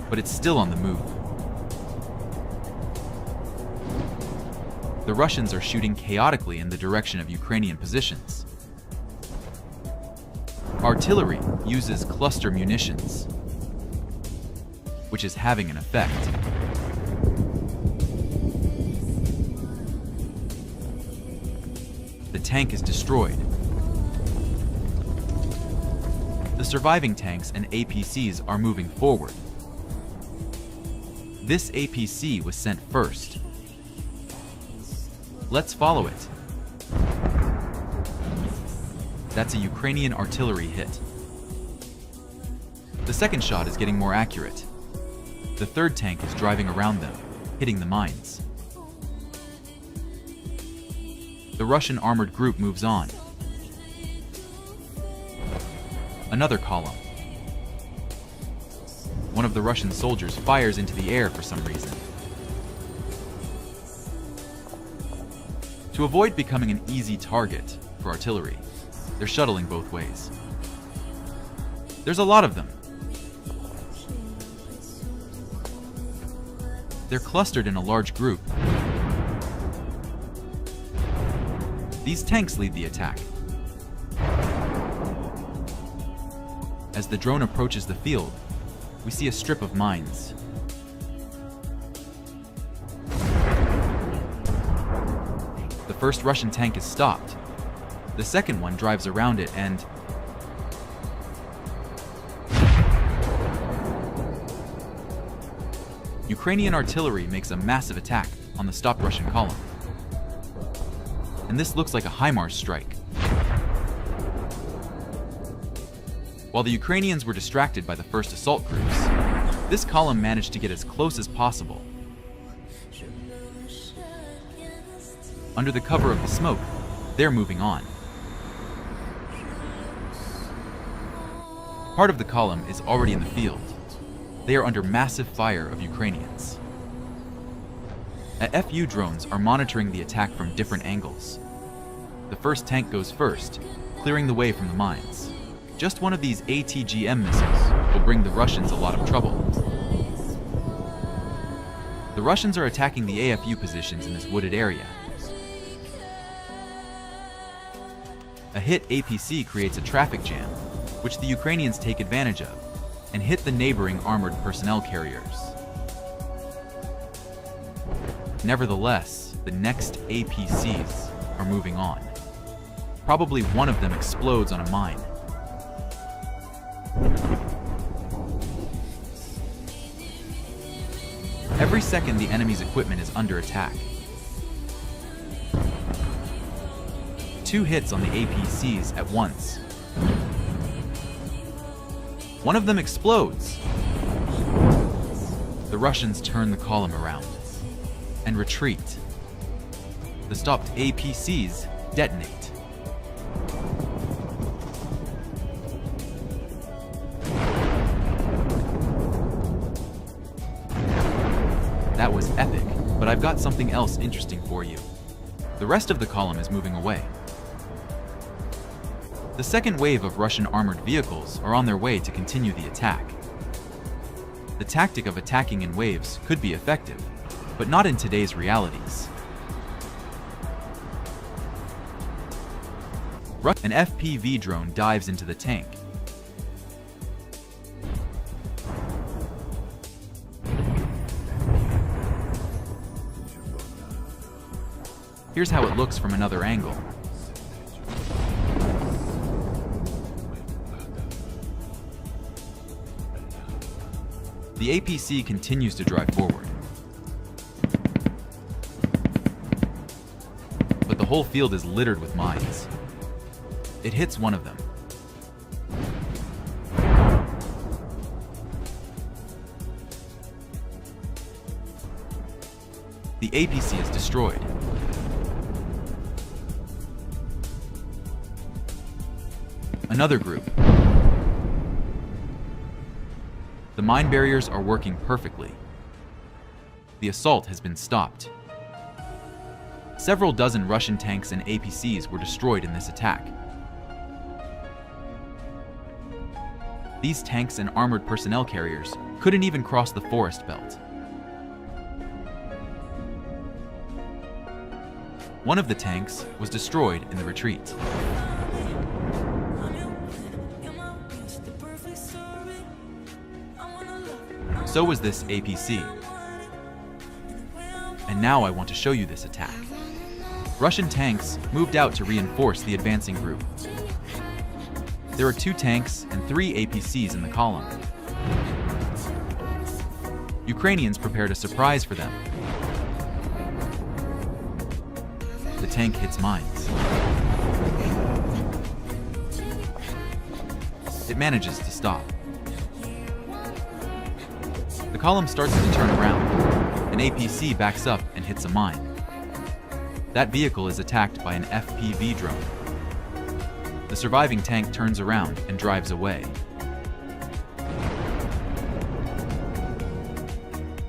but it's still on the move. The Russians are shooting chaotically in the direction of Ukrainian positions. Artillery uses cluster munitions, which is having an effect. The tank is destroyed. The surviving tanks and APCs are moving forward. This APC was sent first. Let's follow it. That's a Ukrainian artillery hit. The second shot is getting more accurate. The third tank is driving around them, hitting the mines. The Russian armored group moves on. Another column. One of the Russian soldiers fires into the air for some reason. To avoid becoming an easy target for artillery, they're shuttling both ways. There's a lot of them. They're clustered in a large group. These tanks lead the attack. As the drone approaches the field, we see a strip of mines. The first Russian tank is stopped. The second one drives around it and... Ukrainian artillery makes a massive attack on the stopped Russian column. And this looks like a HIMARS strike. While the Ukrainians were distracted by the first assault groups, this column managed to get as close as possible. Under the cover of the smoke, they're moving on. Part of the column is already in the field. They are under massive fire of Ukrainians. FU drones are monitoring the attack from different angles. The first tank goes first, clearing the way from the mines. Just one of these ATGM missiles will bring the Russians a lot of trouble. The Russians are attacking the AFU positions in this wooded area. A hit APC creates a traffic jam, which the Ukrainians take advantage of, and hit the neighboring armored personnel carriers. Nevertheless, the next APCs are moving on. Probably one of them explodes on a mine. Every second, the enemy's equipment is under attack. 2 hits on the APCs at once. One of them explodes. The Russians turn the column around and retreat. The stopped APCs detonate. That was epic, but I've got something else interesting for you. The rest of the column is moving away. The second wave of Russian armored vehicles are on their way to continue the attack. The tactic of attacking in waves could be effective, but not in today's realities. An FPV drone dives into the tank. Here's how it looks from another angle. The APC continues to drive forward. But the whole field is littered with mines. It hits one of them. The APC is destroyed. Another group. The mine barriers are working perfectly. The assault has been stopped. Several dozen Russian tanks and APCs were destroyed in this attack. These tanks and armored personnel carriers couldn't even cross the forest belt. One of the tanks was destroyed in the retreat. So was this APC. And now I want to show you this attack. Russian tanks moved out to reinforce the advancing group. There are 2 tanks and 3 APCs in the column. Ukrainians prepared a surprise for them. The tank hits mines. It manages to stop. The column starts to turn around. An APC backs up and hits a mine. That vehicle is attacked by an FPV drone. The surviving tank turns around and drives away.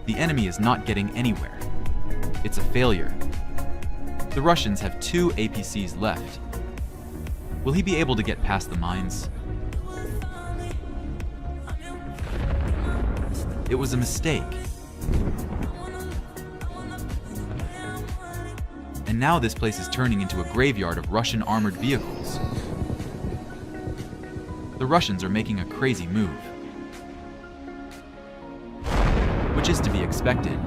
The enemy is not getting anywhere. It's a failure. The Russians have 2 APCs left. Will he be able to get past the mines? It was a mistake. And now this place is turning into a graveyard of Russian armored vehicles. The Russians are making a crazy move, which is to be expected.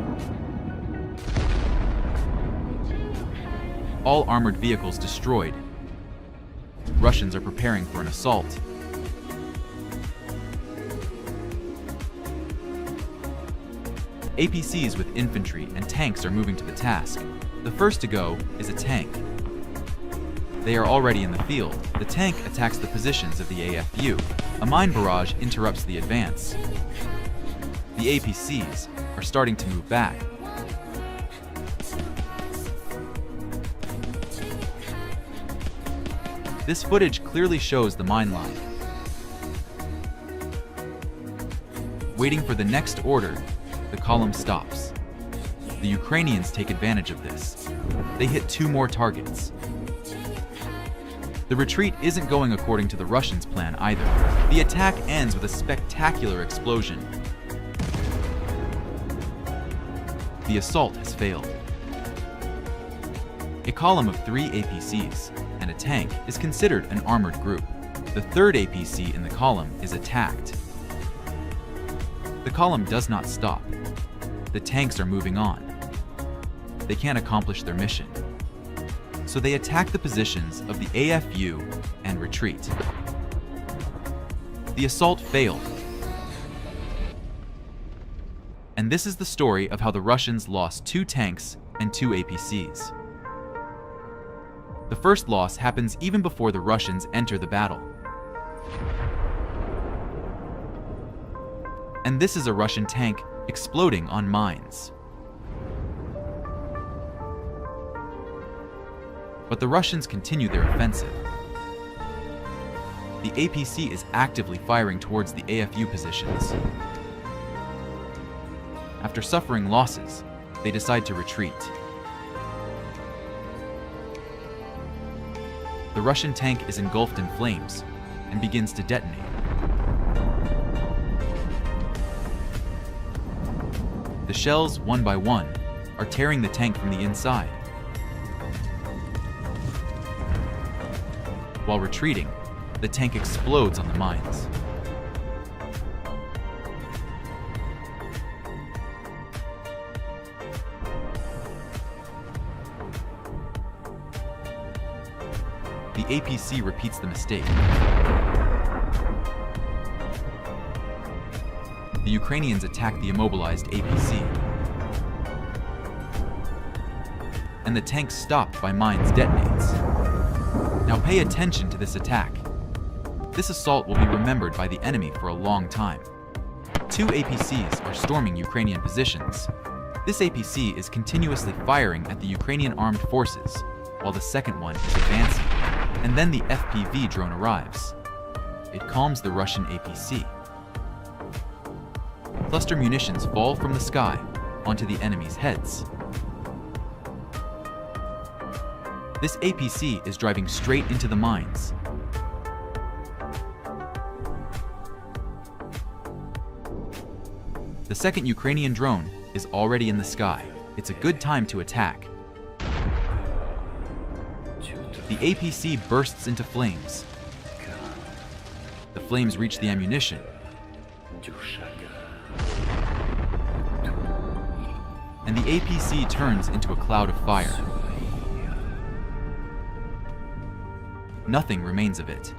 All armored vehicles destroyed. Russians are preparing for an assault. APCs with infantry and tanks are moving to the task. The first to go is a tank. They are already in the field. The tank attacks the positions of the AFU. A mine barrage interrupts the advance. The APCs are starting to move back. This footage clearly shows the mine line. Waiting for the next order, the column stops. The Ukrainians take advantage of this. They hit 2 more targets. The retreat isn't going according to the Russians' plan either. The attack ends with a spectacular explosion. The assault has failed. A column of 3 APCs and a tank is considered an armored group. The 3rd APC in the column is attacked. The column does not stop. The tanks are moving on. They can't accomplish their mission. So they attack the positions of the AFU and retreat. The assault failed. And this is the story of how the Russians lost 2 tanks and 2 APCs. The first loss happens even before the Russians enter the battle. And this is a Russian tank exploding on mines. But the Russians continue their offensive. The APC is actively firing towards the AFU positions. After suffering losses, they decide to retreat. The Russian tank is engulfed in flames and begins to detonate. The shells, one by one, are tearing the tank from the inside. While retreating, the tank explodes on the mines. The APC repeats the mistake. The Ukrainians attack the immobilized APC. And the tank stopped by mines detonates. Now pay attention to this attack. This assault will be remembered by the enemy for a long time. 2 APCs are storming Ukrainian positions. This APC is continuously firing at the Ukrainian armed forces, while the second one is advancing. And then the FPV drone arrives. It calms the Russian APC. Cluster munitions fall from the sky onto the enemy's heads. This APC is driving straight into the mines. The second Ukrainian drone is already in the sky. It's a good time to attack. The APC bursts into flames. The flames reach the ammunition. And the APC turns into a cloud of fire. Nothing remains of it.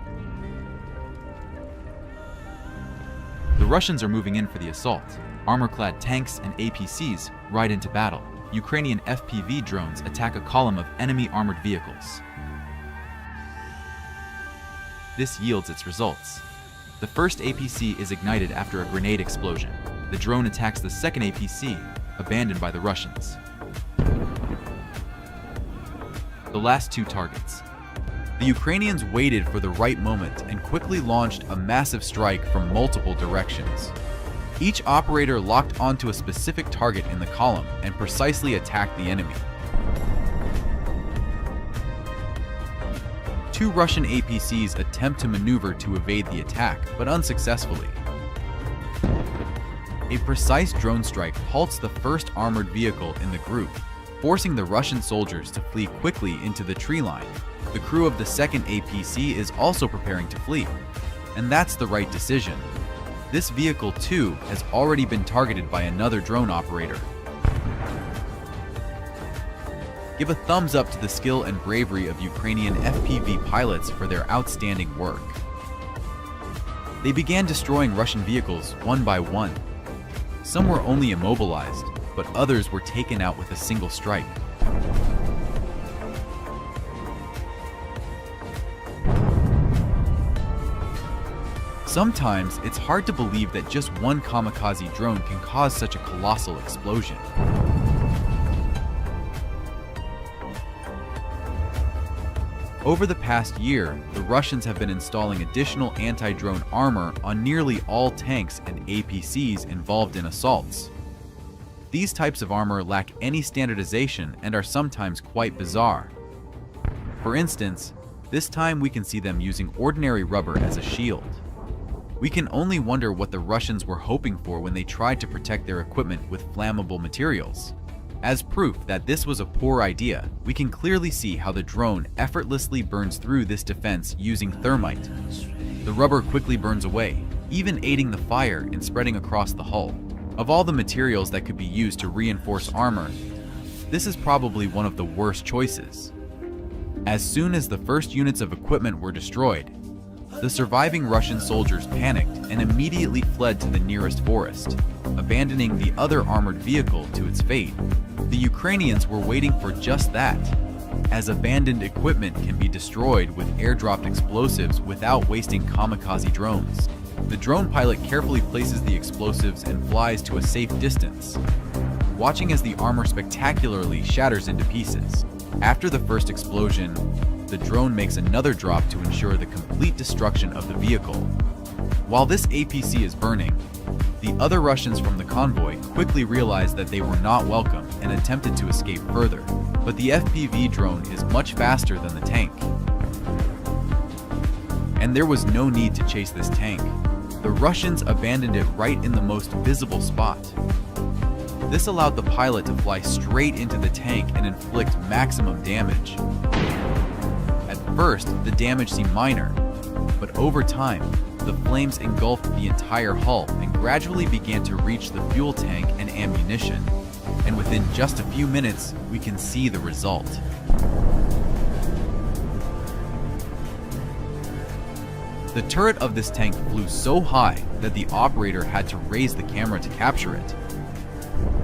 The Russians are moving in for the assault. Armor-clad tanks and APCs ride into battle. Ukrainian FPV drones attack a column of enemy armored vehicles. This yields its results. The first APC is ignited after a grenade explosion. The drone attacks the second APC, abandoned by the Russians. The last two targets. The Ukrainians waited for the right moment and quickly launched a massive strike from multiple directions. Each operator locked onto a specific target in the column and precisely attacked the enemy. Two Russian APCs attempt to maneuver to evade the attack, but unsuccessfully. A precise drone strike halts the first armored vehicle in the group, forcing the Russian soldiers to flee quickly into the tree line. The crew of the second APC is also preparing to flee, and that's the right decision. This vehicle, too, has already been targeted by another drone operator. Give a thumbs up to the skill and bravery of Ukrainian FPV pilots for their outstanding work. They began destroying Russian vehicles one by one. Some were only immobilized, but others were taken out with a single strike. Sometimes it's hard to believe that just one kamikaze drone can cause such a colossal explosion. Over the past year, the Russians have been installing additional anti-drone armor on nearly all tanks and APCs involved in assaults. These types of armor lack any standardization and are sometimes quite bizarre. For instance, this time we can see them using ordinary rubber as a shield. We can only wonder what the Russians were hoping for when they tried to protect their equipment with flammable materials. As proof that this was a poor idea, we can clearly see how the drone effortlessly burns through this defense using thermite. The rubber quickly burns away, even aiding the fire in spreading across the hull. Of all the materials that could be used to reinforce armor, this is probably one of the worst choices. As soon as the first units of equipment were destroyed, the surviving Russian soldiers panicked and immediately fled to the nearest forest, abandoning the other armored vehicle to its fate. The Ukrainians were waiting for just that, as abandoned equipment can be destroyed with airdropped explosives without wasting kamikaze drones. The drone pilot carefully places the explosives and flies to a safe distance, watching as the armor spectacularly shatters into pieces. After the first explosion, the drone makes another drop to ensure the complete destruction of the vehicle. While this APC is burning, the other Russians from the convoy quickly realized that they were not welcome and attempted to escape further. But the FPV drone is much faster than the tank, and there was no need to chase this tank. The Russians abandoned it right in the most visible spot. This allowed the pilot to fly straight into the tank and inflict maximum damage. At first, the damage seemed minor, but over time, the flames engulfed the entire hull and gradually began to reach the fuel tank and ammunition. And within just a few minutes, we can see the result. The turret of this tank flew so high that the operator had to raise the camera to capture it.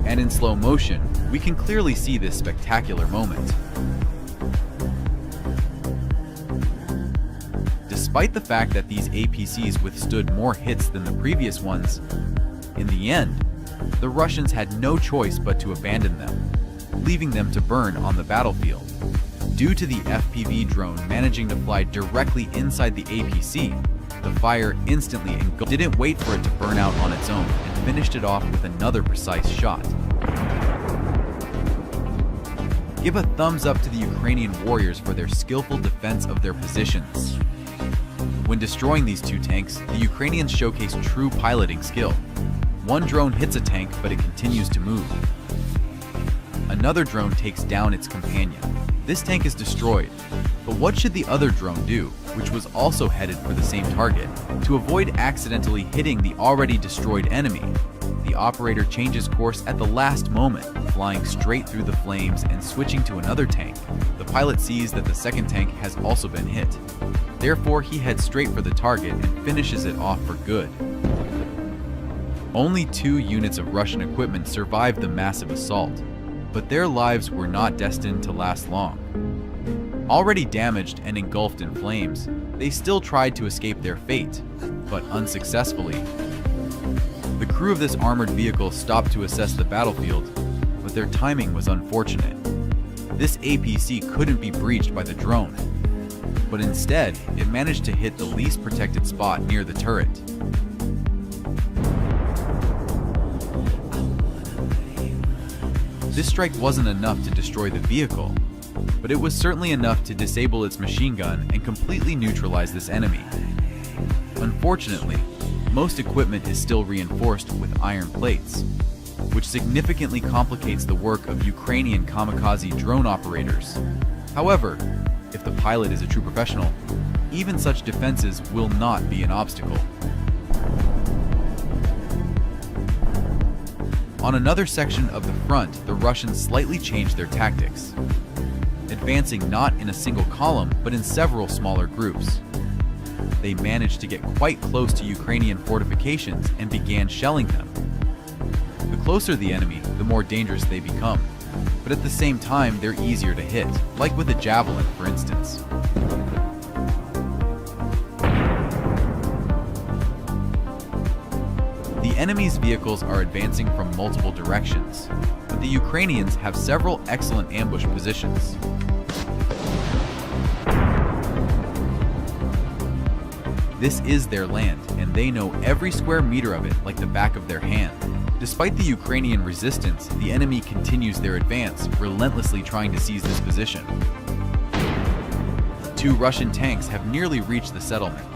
And in slow motion, we can clearly see this spectacular moment. Despite the fact that these APCs withstood more hits than the previous ones, in the end, the Russians had no choice but to abandon them, leaving them to burn on the battlefield. Due to the FPV drone managing to fly directly inside the APC, the fire instantly engulfed. Didn't wait for it to burn out on its own and finished it off with another precise shot. Give a thumbs up to the Ukrainian warriors for their skillful defense of their positions. When destroying these two tanks, the Ukrainians showcased true piloting skill. One drone hits a tank, but it continues to move. Another drone takes down its companion. This tank is destroyed. But what should the other drone do, which was also headed for the same target? To avoid accidentally hitting the already destroyed enemy, the operator changes course at the last moment, flying straight through the flames and switching to another tank. The pilot sees that the second tank has also been hit. Therefore, he heads straight for the target and finishes it off for good. Only 2 units of Russian equipment survived the massive assault, but their lives were not destined to last long. Already damaged and engulfed in flames, they still tried to escape their fate, but unsuccessfully. The crew of this armored vehicle stopped to assess the battlefield, but their timing was unfortunate. This APC couldn't be breached by the drone, but instead, it managed to hit the least protected spot near the turret. This strike wasn't enough to destroy the vehicle, but it was certainly enough to disable its machine gun and completely neutralize this enemy. Unfortunately, most equipment is still reinforced with iron plates, which significantly complicates the work of Ukrainian kamikaze drone operators. However, if the pilot is a true professional, even such defenses will not be an obstacle. On another section of the front, the Russians slightly changed their tactics, advancing not in a single column, but in several smaller groups. They managed to get quite close to Ukrainian fortifications and began shelling them. The closer the enemy, the more dangerous they become, but at the same time, they're easier to hit, like with a javelin, for instance. The enemy's vehicles are advancing from multiple directions, but the Ukrainians have several excellent ambush positions. This is their land, and they know every square meter of it like the back of their hand. Despite the Ukrainian resistance, the enemy continues their advance, relentlessly trying to seize this position. 2 Russian tanks have nearly reached the settlement,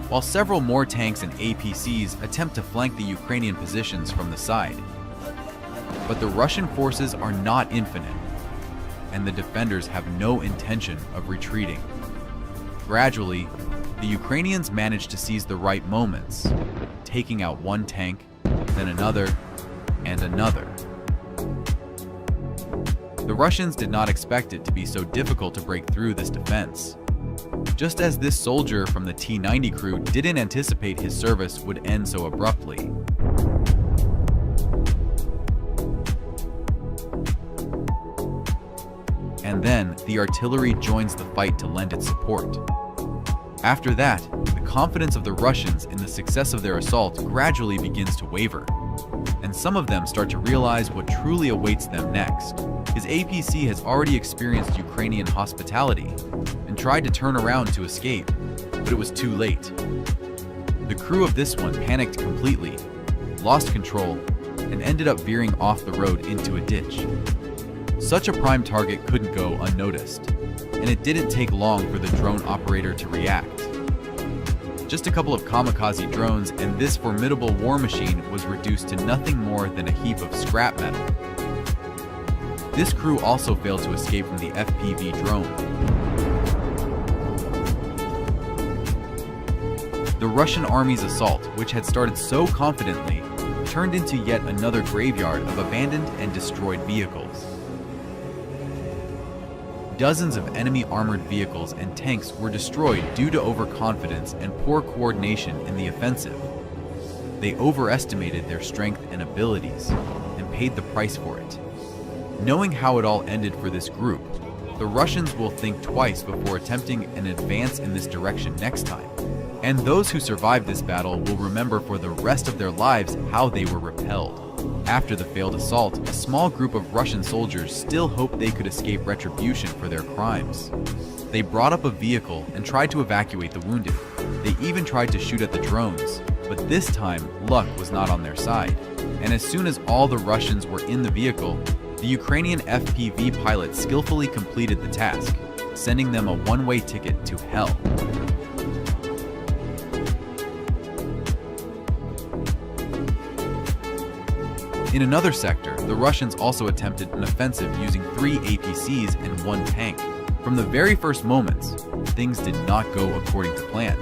while several more tanks and APCs attempt to flank the Ukrainian positions from the side. But the Russian forces are not infinite, and the defenders have no intention of retreating. Gradually, the Ukrainians manage to seize the right moments, taking out one tank, then another, and another. The Russians did not expect it to be so difficult to break through this defense, just as this soldier from the T-90 crew didn't anticipate his service would end so abruptly. And then, the artillery joins the fight to lend its support. After that, the confidence of the Russians in the success of their assault gradually begins to waver, and some of them start to realize what truly awaits them next. His APC has already experienced Ukrainian hospitality and tried to turn around to escape, but it was too late. The crew of this one panicked completely, lost control, and ended up veering off the road into a ditch. Such a prime target couldn't go unnoticed, and it didn't take long for the drone operator to react. Just a couple of kamikaze drones and this formidable war machine was reduced to nothing more than a heap of scrap metal. This crew also failed to escape from the FPV drone. The Russian army's assault, which had started so confidently, turned into yet another graveyard of abandoned and destroyed vehicles. Dozens of enemy armored vehicles and tanks were destroyed due to overconfidence and poor coordination in the offensive. They overestimated their strength and abilities, and paid the price for it. Knowing how it all ended for this group, the Russians will think twice before attempting an advance in this direction next time. And those who survived this battle will remember for the rest of their lives how they were repelled. After the failed assault, a small group of Russian soldiers still hoped they could escape retribution for their crimes. They brought up a vehicle and tried to evacuate the wounded. They even tried to shoot at the drones, but this time, luck was not on their side. And as soon as all the Russians were in the vehicle, the Ukrainian FPV pilot skillfully completed the task, sending them a one-way ticket to hell. In another sector, the Russians also attempted an offensive using 3 APCs and 1 tank. From the very first moments, things did not go according to plan.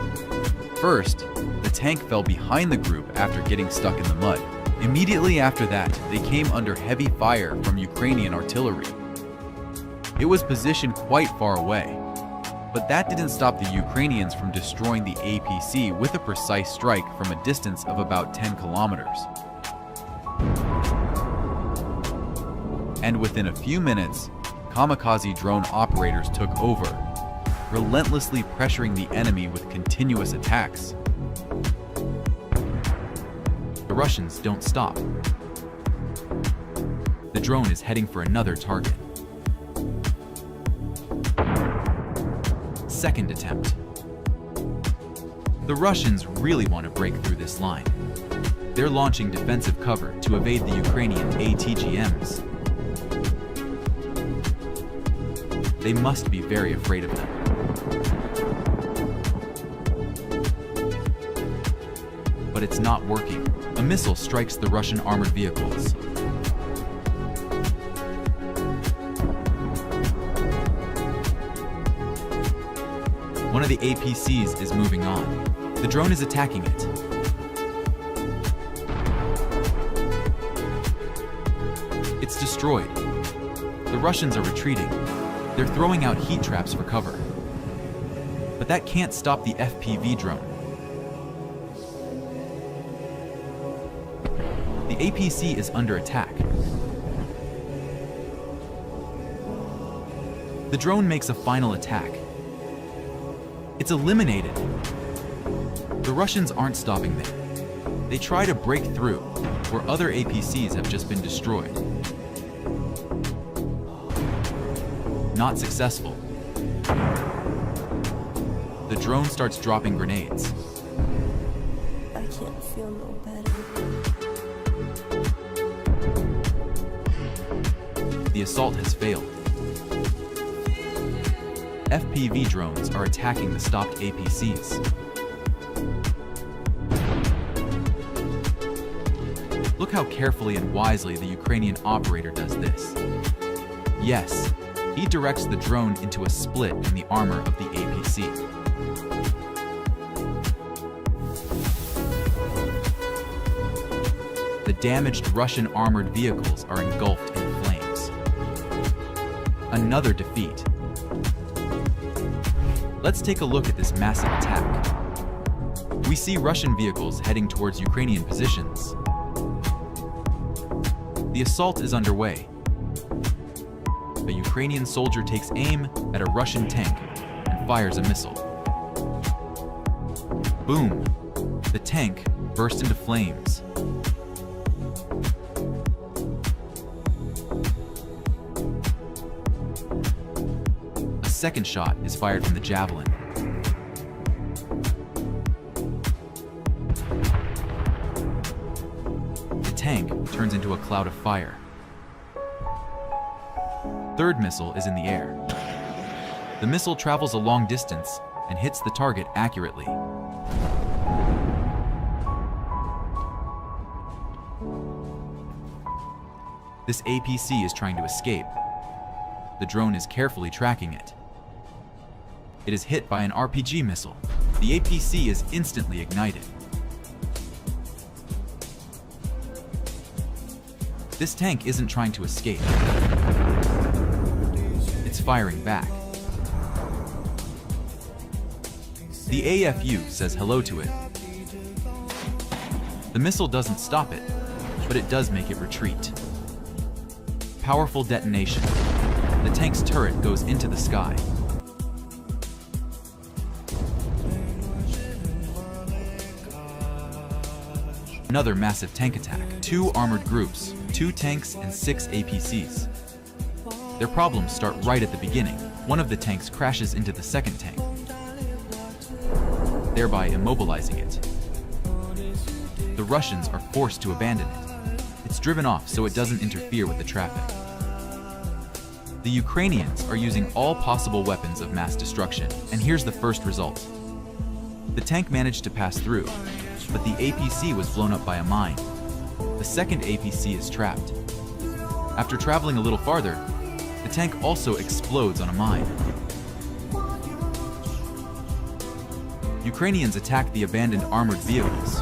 First, the tank fell behind the group after getting stuck in the mud. Immediately after that, they came under heavy fire from Ukrainian artillery. It was positioned quite far away, but that didn't stop the Ukrainians from destroying the APC with a precise strike from a distance of about 10 kilometers. And within a few minutes, kamikaze drone operators took over, relentlessly pressuring the enemy with continuous attacks. The Russians don't stop. The drone is heading for another target. Second attempt. The Russians really want to break through this line. They're launching defensive cover to evade the Ukrainian ATGMs. They must be very afraid of them. But it's not working. A missile strikes the Russian armored vehicles. One of the APCs is moving on. The drone is attacking it. It's destroyed. The Russians are retreating. They're throwing out heat traps for cover. But that can't stop the FPV drone. The APC is under attack. The drone makes a final attack. It's eliminated. The Russians aren't stopping there. They try to break through where other APCs have just been destroyed. Not successful. The drone starts dropping grenades. I can't feel no better. The assault has failed. FPV drones are attacking the stopped APCs. Look how carefully and wisely the Ukrainian operator does this. Yes, he directs the drone into a split in the armor of the APC. The damaged Russian armored vehicles are engulfed in flames. Another defeat. Let's take a look at this massive attack. We see Russian vehicles heading towards Ukrainian positions. The assault is underway. A Ukrainian soldier takes aim at a Russian tank and fires a missile. Boom! The tank burst into flames. A second shot is fired from the javelin. The tank turns into a cloud of fire. Third missile is in the air. The missile travels a long distance and hits the target accurately. This APC is trying to escape. The drone is carefully tracking it. It is hit by an RPG missile. The APC is instantly ignited. This tank isn't trying to escape. It's firing back. The AFU says hello to it. The missile doesn't stop it, but it does make it retreat. Powerful detonation. The tank's turret goes into the sky. Another massive tank attack. 2 armored groups, 2 tanks and 6 APCs. Their problems start right at the beginning. One of the tanks crashes into the second tank, thereby immobilizing it. The Russians are forced to abandon it. It's driven off so it doesn't interfere with the traffic. The Ukrainians are using all possible weapons of mass destruction, and here's the first result. The tank managed to pass through, but the APC was blown up by a mine. The second APC is trapped. After traveling a little farther, the tank also explodes on a mine. Ukrainians attack the abandoned armored vehicles.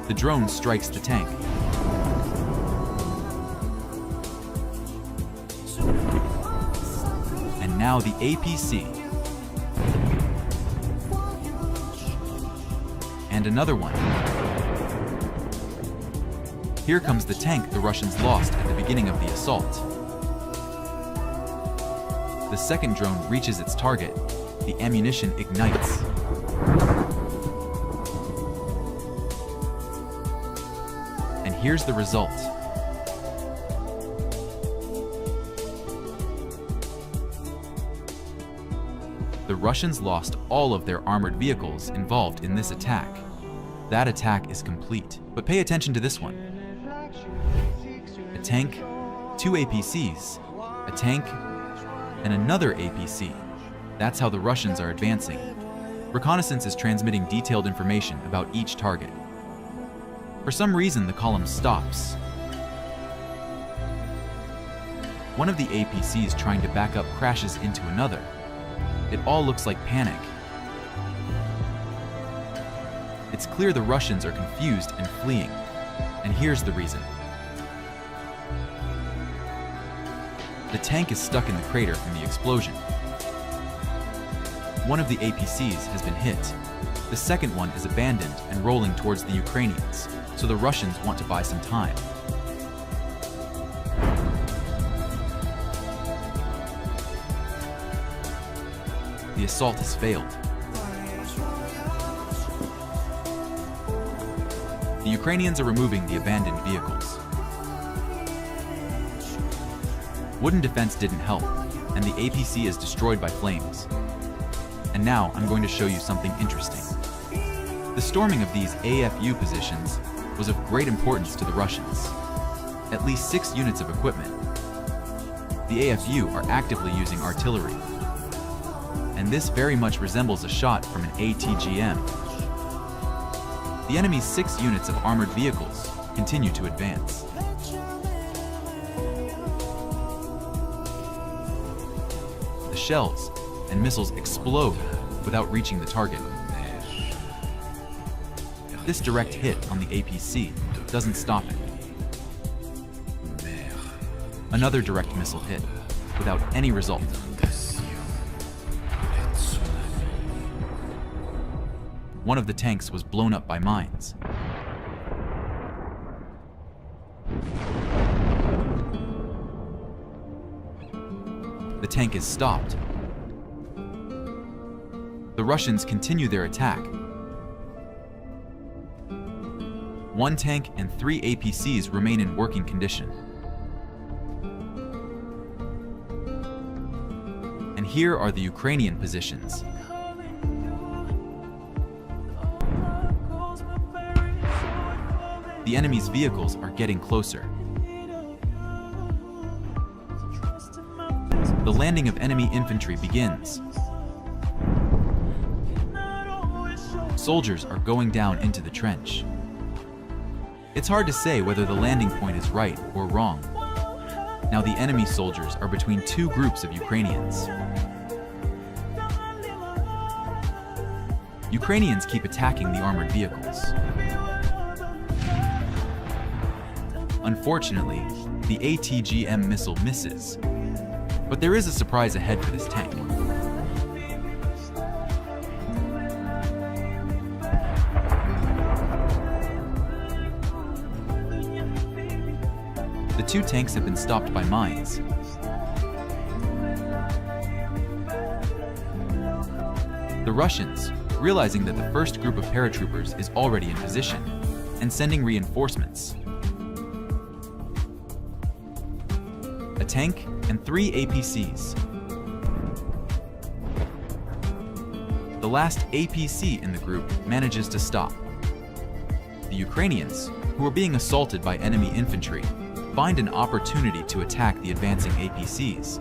The drone strikes the tank. And now the APC. And another one. Here comes the tank the Russians lost at the beginning of the assault. The second drone reaches its target. The ammunition ignites. And here's the result. The Russians lost all of their armored vehicles involved in this attack. That attack is complete. But pay attention to this one. A tank, 2 APCs, a tank, and another APC. That's how the Russians are advancing. Reconnaissance is transmitting detailed information about each target. For some reason, the column stops. One of the APCs trying to back up crashes into another. It all looks like panic. It's clear the Russians are confused and fleeing. And here's the reason. The tank is stuck in the crater from the explosion. One of the APCs has been hit. The second one is abandoned and rolling towards the Ukrainians, so the Russians want to buy some time. The assault has failed. The Ukrainians are removing the abandoned vehicles. Wooden defense didn't help, and the APC is destroyed by flames. And now I'm going to show you something interesting. The storming of these AFU positions was of great importance to the Russians. At least 6 units of equipment. The AFU are actively using artillery. And this very much resembles a shot from an ATGM. The enemy's 6 units of armored vehicles continue to advance. The shells and missiles explode without reaching the target. This direct hit on the APC doesn't stop it. Another direct missile hit without any result. One of the tanks was blown up by mines. The tank is stopped. The Russians continue their attack. 1 tank and 3 APCs remain in working condition. And here are the Ukrainian positions. The enemy's vehicles are getting closer. The landing of enemy infantry begins. Soldiers are going down into the trench. It's hard to say whether the landing point is right or wrong. Now the enemy soldiers are between 2 groups of Ukrainians. Ukrainians keep attacking the armored vehicles. Unfortunately, the ATGM missile misses. But there is a surprise ahead for this tank. The 2 tanks have been stopped by mines. The Russians, realizing that the first group of paratroopers is already in position, and sending reinforcements. A tank and 3 APCs. The last APC in the group manages to stop. The Ukrainians, who are being assaulted by enemy infantry, find an opportunity to attack the advancing APCs.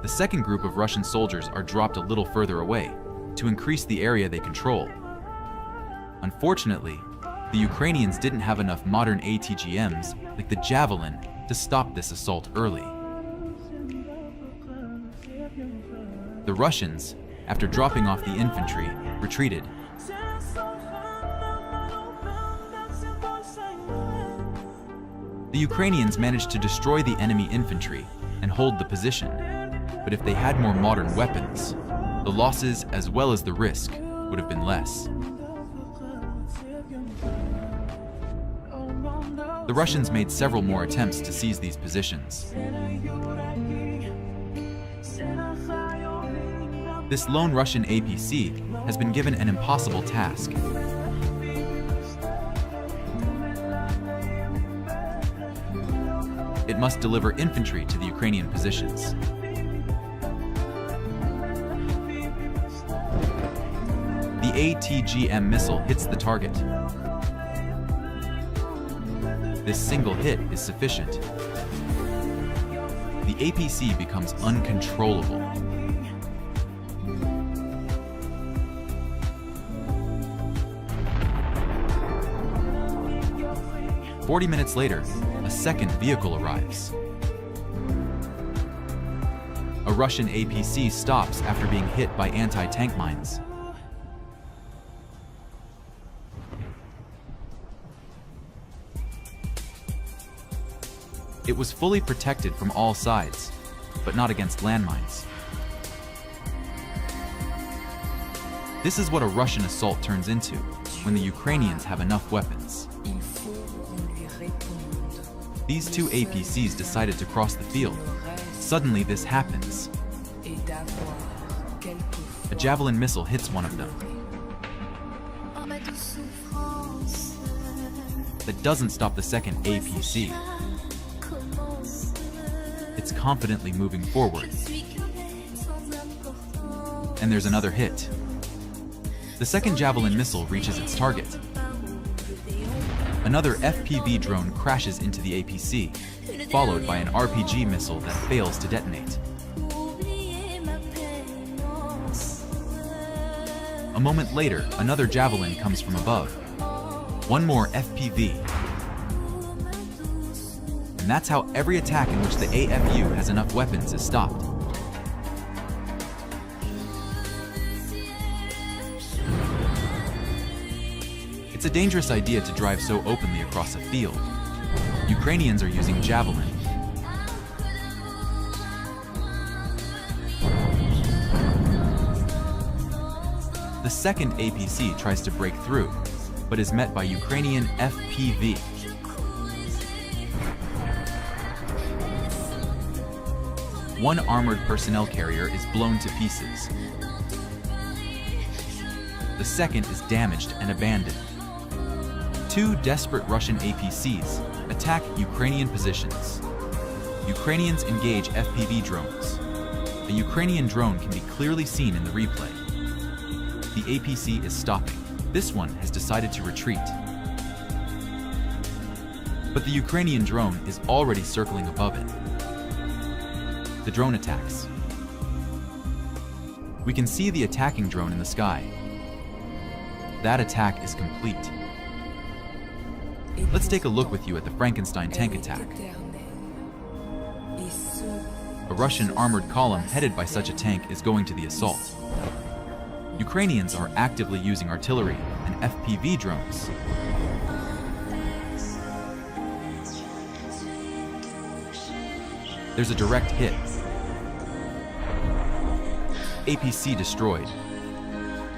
The second group of Russian soldiers are dropped a little further away to increase the area they control. Unfortunately, the Ukrainians didn't have enough modern ATGMs like the Javelin to stop this assault early. The Russians, after dropping off the infantry, retreated. The Ukrainians managed to destroy the enemy infantry and hold the position, but if they had more modern weapons, the losses as well as the risk would have been less. The Russians made several more attempts to seize these positions. This lone Russian APC has been given an impossible task. It must deliver infantry to the Ukrainian positions. The ATGM missile hits the target. This single hit is sufficient. The APC becomes uncontrollable. "40 minutes later, a second vehicle arrives. A Russian APC stops after being hit by anti-tank mines. It was fully protected from all sides, but not against landmines. This is what a Russian assault turns into when the Ukrainians have enough weapons. These two APCs decided to cross the field. Suddenly this happens. A Javelin missile hits one of them. That doesn't stop the second APC. It's confidently moving forward. And there's another hit. The second Javelin missile reaches its target. Another FPV drone crashes into the APC, followed by an RPG missile that fails to detonate. A moment later, another Javelin comes from above. One more FPV. And that's how every attack in which the AFU has enough weapons is stopped. It's a dangerous idea to drive so openly across a field. Ukrainians are using Javelin. The second APC tries to break through, but is met by Ukrainian FPV. One armored personnel carrier is blown to pieces. The second is damaged and abandoned. Two desperate Russian APCs attack Ukrainian positions. Ukrainians engage FPV drones. A Ukrainian drone can be clearly seen in the replay. The APC is stopping. This one has decided to retreat. But the Ukrainian drone is already circling above it. The drone attacks. We can see the attacking drone in the sky. That attack is complete. Let's take a look with you at the Frankenstein tank attack. A Russian armored column headed by such a tank is going to the assault. Ukrainians are actively using artillery and FPV drones. There's a direct hit. APC destroyed.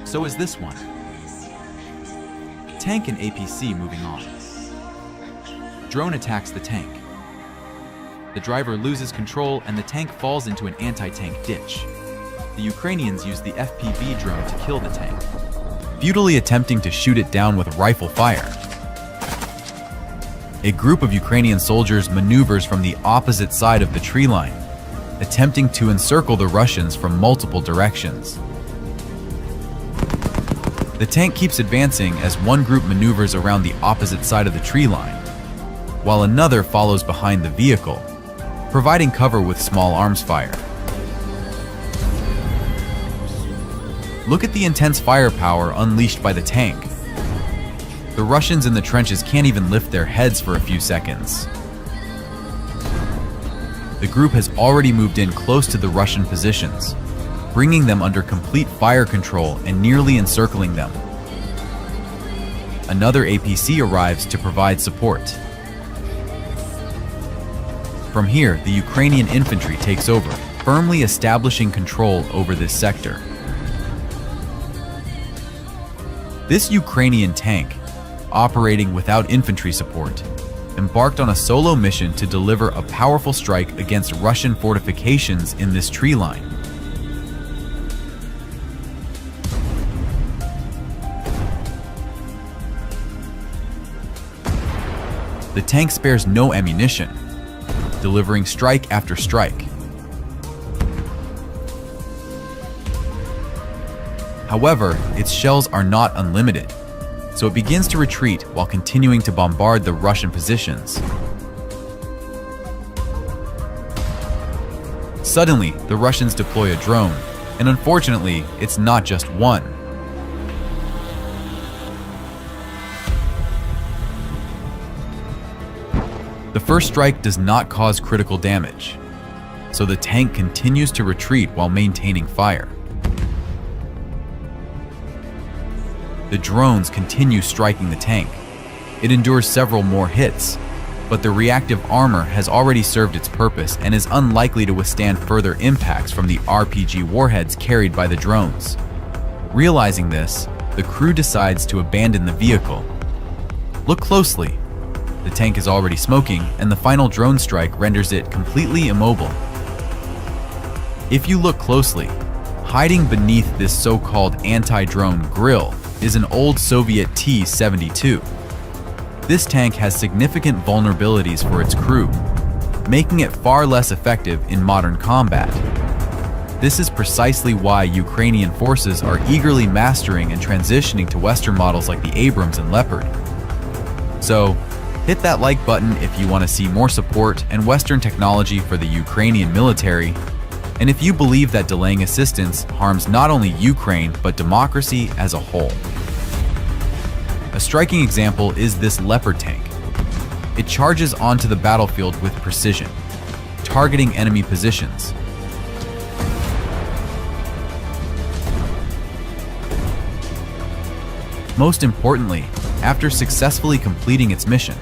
So is this one. Tank and APC moving on. Drone attacks the tank. The driver loses control and the tank falls into an anti-tank ditch. The Ukrainians use the FPV drone to kill the tank, futilely attempting to shoot it down with rifle fire. A group of Ukrainian soldiers maneuvers from the opposite side of the tree line, attempting to encircle the Russians from multiple directions. The tank keeps advancing as one group maneuvers around the opposite side of the tree line, while another follows behind the vehicle, providing cover with small arms fire. Look at the intense firepower unleashed by the tank. The Russians in the trenches can't even lift their heads for a few seconds. The group has already moved in close to the Russian positions, bringing them under complete fire control and nearly encircling them. Another APC arrives to provide support. From here, the Ukrainian infantry takes over, firmly establishing control over this sector. This Ukrainian tank, operating without infantry support, embarked on a solo mission to deliver a powerful strike against Russian fortifications in this tree line. The tank spares no ammunition, delivering strike after strike. However, its shells are not unlimited, so it begins to retreat while continuing to bombard the Russian positions. Suddenly, the Russians deploy a drone, and unfortunately, it's not just one. The first strike does not cause critical damage, so the tank continues to retreat while maintaining fire. The drones continue striking the tank. It endures several more hits, but the reactive armor has already served its purpose and is unlikely to withstand further impacts from the RPG warheads carried by the drones. Realizing this, the crew decides to abandon the vehicle. Look closely. The tank is already smoking, and the final drone strike renders it completely immobile. If you look closely, hiding beneath this so-called anti-drone grille is an old Soviet T-72. This tank has significant vulnerabilities for its crew, making it far less effective in modern combat. This is precisely why Ukrainian forces are eagerly mastering and transitioning to Western models like the Abrams and Leopard. So, hit that like button if you want to see more support and Western technology for the Ukrainian military, and if you believe that delaying assistance harms not only Ukraine but democracy as a whole. A striking example is this Leopard tank. It charges onto the battlefield with precision, targeting enemy positions. Most importantly, after successfully completing its mission,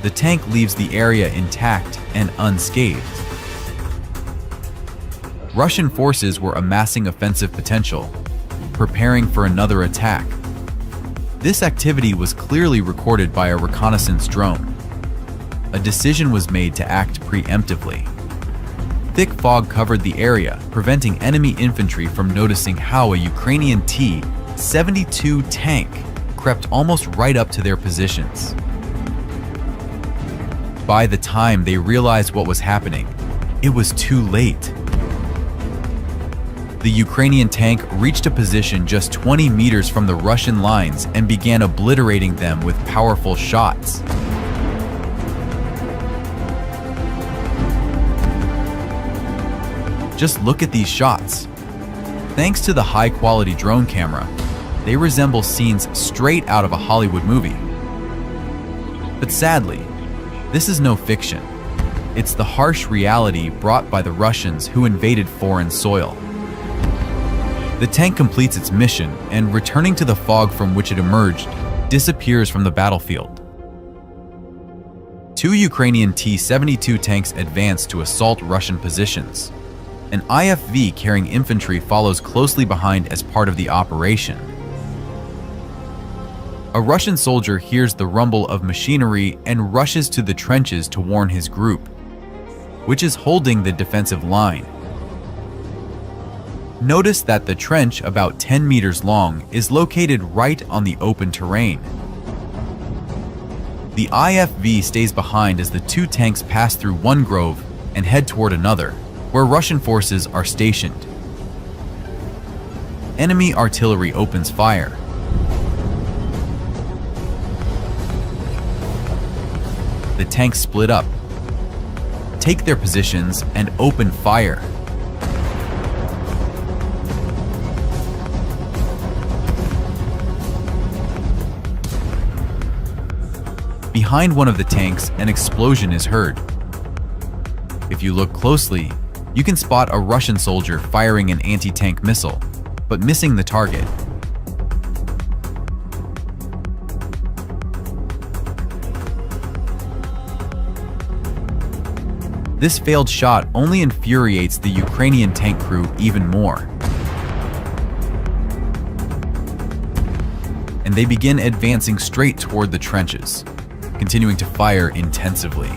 the tank leaves the area intact and unscathed. Russian forces were amassing offensive potential, preparing for another attack. This activity was clearly recorded by a reconnaissance drone. A decision was made to act preemptively. Thick fog covered the area, preventing enemy infantry from noticing how a Ukrainian T-72 tank crept almost right up to their positions. By the time they realized what was happening, it was too late. The Ukrainian tank reached a position just 20 meters from the Russian lines and began obliterating them with powerful shots. Just look at these shots. Thanks to the high-quality drone camera, they resemble scenes straight out of a Hollywood movie. But sadly, this is no fiction. It's the harsh reality brought by the Russians who invaded foreign soil. The tank completes its mission and, returning to the fog from which it emerged, disappears from the battlefield. Two Ukrainian T-72 tanks advance to assault Russian positions. An IFV carrying infantry follows closely behind as part of the operation. A Russian soldier hears the rumble of machinery and rushes to the trenches to warn his group, which is holding the defensive line. Notice that the trench, about 10 meters long, is located right on the open terrain. The IFV stays behind as the two tanks pass through one grove and head toward another, where Russian forces are stationed. Enemy artillery opens fire. The tanks split up, take their positions, and open fire. behind one of the tanks, an explosion is heard. If you look closely, you can spot a Russian soldier firing an anti-tank missile, but missing the target. This failed shot only infuriates the Ukrainian tank crew even more, and they begin advancing straight toward the trenches, continuing to fire intensively.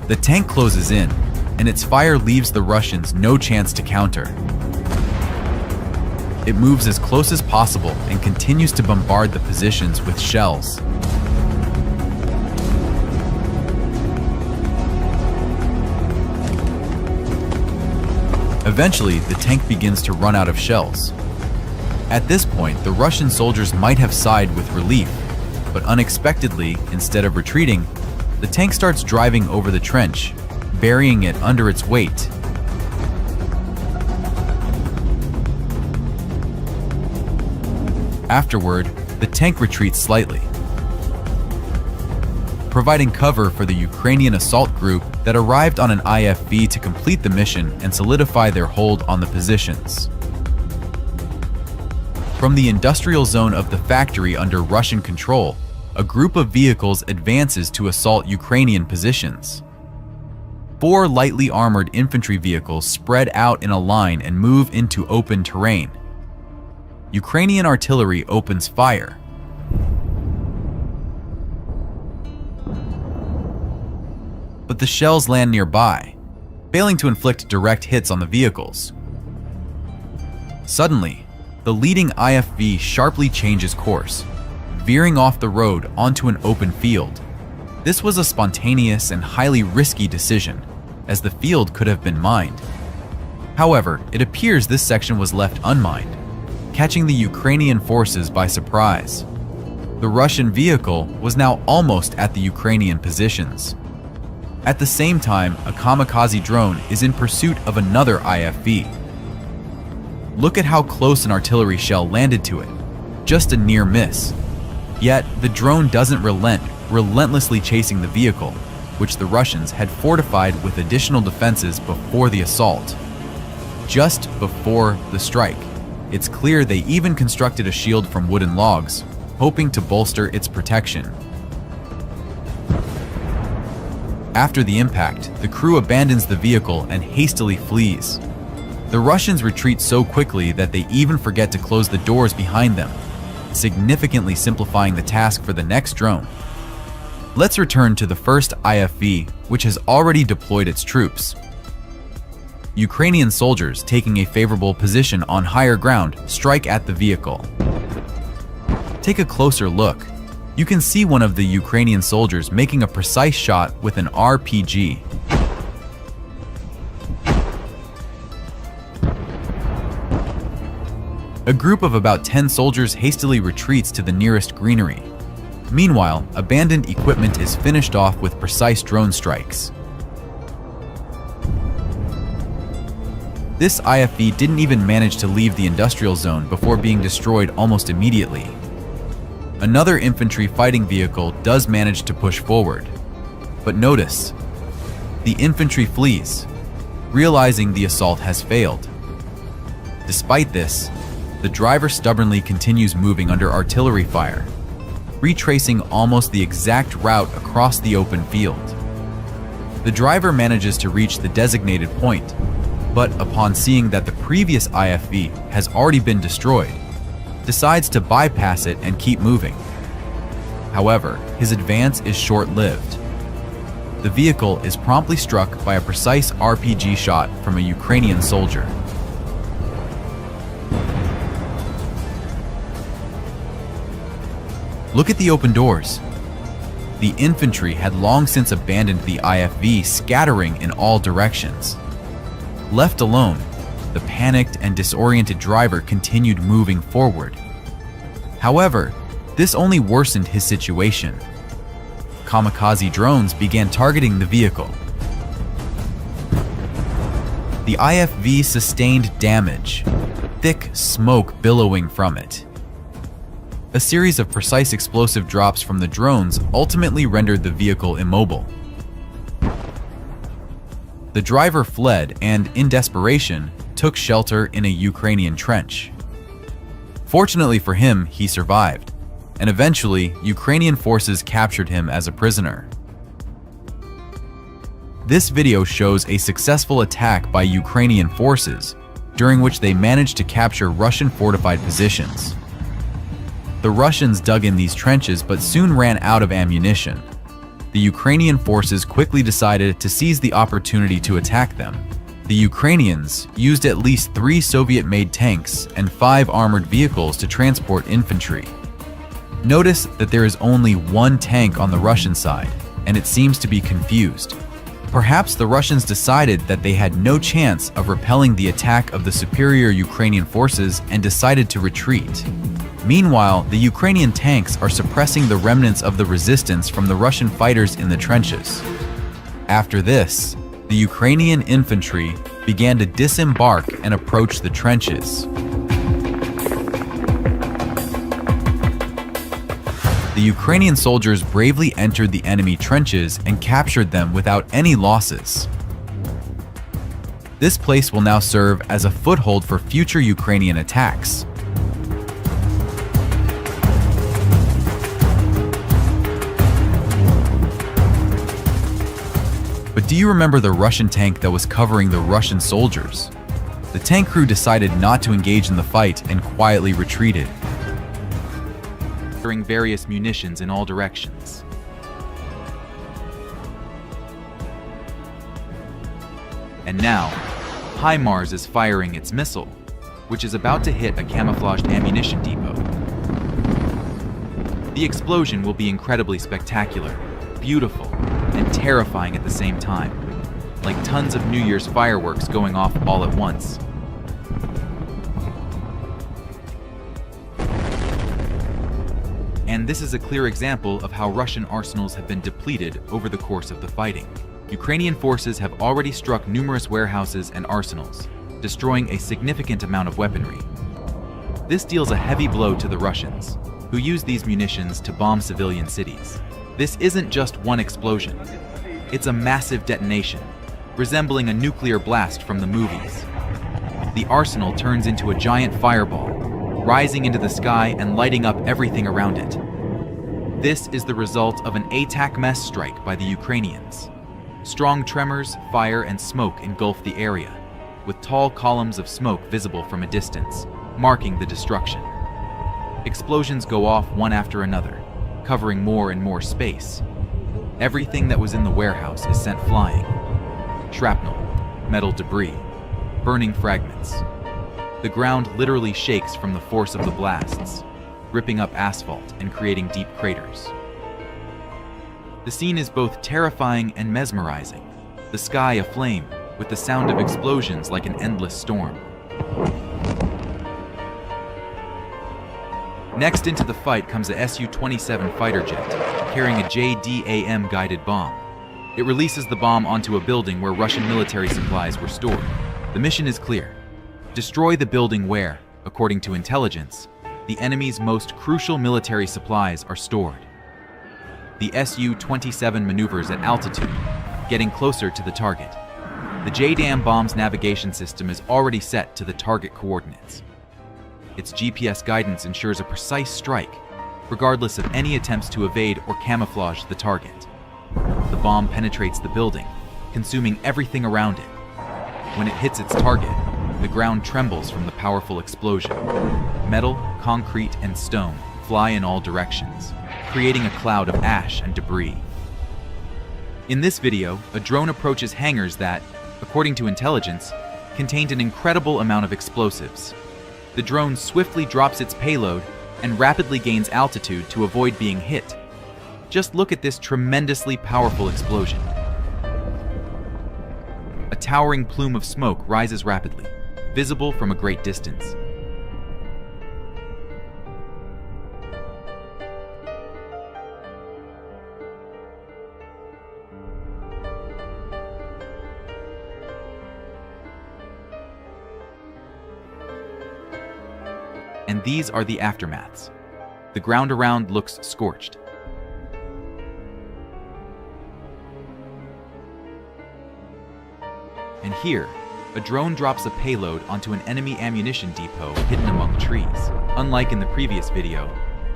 The tank closes in, and its fire leaves the Russians no chance to counter. It moves as close as possible and continues to bombard the positions with shells. Eventually, the tank begins to run out of shells. At this point, the Russian soldiers might have sighed with relief, but unexpectedly, instead of retreating, the tank starts driving over the trench, burying it under its weight. Afterward, the tank retreats slightly, providing cover for the Ukrainian assault group that arrived on an IFV to complete the mission and solidify their hold on the positions. From the industrial zone of the factory under Russian control, a group of vehicles advances to assault Ukrainian positions. 4 lightly armored infantry vehicles spread out in a line and move into open terrain. Ukrainian artillery opens fire. But the shells land nearby, failing to inflict direct hits on the vehicles. Suddenly, the leading IFV sharply changes course, veering off the road onto an open field. This was a spontaneous and highly risky decision, as the field could have been mined. However, it appears this section was left unmined, catching the Ukrainian forces by surprise. The Russian vehicle was now almost at the Ukrainian positions. At the same time, a kamikaze drone is in pursuit of another IFV. Look at how close an artillery shell landed to it, just a near miss. Yet, the drone doesn't relent, relentlessly chasing the vehicle, which the Russians had fortified with additional defenses before the assault. Just before the strike, it's clear they even constructed a shield from wooden logs, hoping to bolster its protection. After the impact, the crew abandons the vehicle and hastily flees. The Russians retreat so quickly that they even forget to close the doors behind them, significantly simplifying the task for the next drone. Let's return to the first IFV, which has already deployed its troops. Ukrainian soldiers, taking a favorable position on higher ground, strike at the vehicle. Take a closer look. You can see one of the Ukrainian soldiers making a precise shot with an RPG. A group of about 10 soldiers hastily retreats to the nearest greenery. Meanwhile, abandoned equipment is finished off with precise drone strikes. This IFV didn't even manage to leave the industrial zone before being destroyed almost immediately. Another infantry fighting vehicle does manage to push forward. But notice, the infantry flees, realizing the assault has failed. Despite this, the driver stubbornly continues moving under artillery fire, retracing almost the exact route across the open field. The driver manages to reach the designated point, but upon seeing that the previous IFV has already been destroyed, decides to bypass it and keep moving. However, his advance is short-lived. The vehicle is promptly struck by a precise RPG shot from a Ukrainian soldier. Look at the open doors. The infantry had long since abandoned the IFV, scattering in all directions. Left alone, the panicked and disoriented driver continued moving forward. However, this only worsened his situation. Kamikaze drones began targeting the vehicle. The IFV sustained damage, thick smoke billowing from it. A series of precise explosive drops from the drones ultimately rendered the vehicle immobile. The driver fled and, in desperation, took shelter in a Ukrainian trench. Fortunately for him, he survived, and eventually, Ukrainian forces captured him as a prisoner. This video shows a successful attack by Ukrainian forces, during which they managed to capture Russian fortified positions. The Russians dug in these trenches but soon ran out of ammunition. The Ukrainian forces quickly decided to seize the opportunity to attack them. The Ukrainians used at least 3 Soviet-made tanks and 5 armored vehicles to transport infantry. Notice that there is only 1 tank on the Russian side, and it seems to be confused. Perhaps the Russians decided that they had no chance of repelling the attack of the superior Ukrainian forces and decided to retreat. Meanwhile, the Ukrainian tanks are suppressing the remnants of the resistance from the Russian fighters in the trenches. After this, the Ukrainian infantry began to disembark and approach the trenches. The Ukrainian soldiers bravely entered the enemy trenches and captured them without any losses. This place will now serve as a foothold for future Ukrainian attacks. But do you remember the Russian tank that was covering the Russian soldiers? The tank crew decided not to engage in the fight and quietly retreated, firing various munitions in all directions. And now, HIMARS is firing its missile, which is about to hit a camouflaged ammunition depot. The explosion will be incredibly spectacular, beautiful, and terrifying at the same time, like tons of New Year's fireworks going off all at once. And this is a clear example of how Russian arsenals have been depleted over the course of the fighting. Ukrainian forces have already struck numerous warehouses and arsenals, destroying a significant amount of weaponry. This deals a heavy blow to the Russians, who use these munitions to bomb civilian cities. This isn't just one explosion. It's a massive detonation, resembling a nuclear blast from the movies. The arsenal turns into a giant fireball, rising into the sky and lighting up everything around it. This is the result of an ATAC mess strike by the Ukrainians. Strong tremors, fire, and smoke engulf the area, with tall columns of smoke visible from a distance, marking the destruction. Explosions go off one after another, covering more and more space. Everything that was in the warehouse is sent flying. Shrapnel, metal debris, burning fragments. The ground literally shakes from the force of the blasts, ripping up asphalt and creating deep craters. The scene is both terrifying and mesmerizing, the sky aflame with the sound of explosions like an endless storm. Next into the fight comes a Su-27 fighter jet, carrying a JDAM guided bomb. It releases the bomb onto a building where Russian military supplies were stored. The mission is clear. Destroy the building where, according to intelligence, the enemy's most crucial military supplies are stored. The Su-27 maneuvers at altitude, getting closer to the target. The JDAM bomb's navigation system is already set to the target coordinates. Its GPS guidance ensures a precise strike, regardless of any attempts to evade or camouflage the target. The bomb penetrates the building, consuming everything around it. When it hits its target, the ground trembles from the powerful explosion. Metal, concrete, and stone fly in all directions, creating a cloud of ash and debris. In this video, a drone approaches hangars that, according to intelligence, contained an incredible amount of explosives. The drone swiftly drops its payload and rapidly gains altitude to avoid being hit. Just look at this tremendously powerful explosion. A towering plume of smoke rises rapidly, visible from a great distance. And these are the aftermaths. The ground around looks scorched. And here, a drone drops a payload onto an enemy ammunition depot hidden among trees. Unlike in the previous video,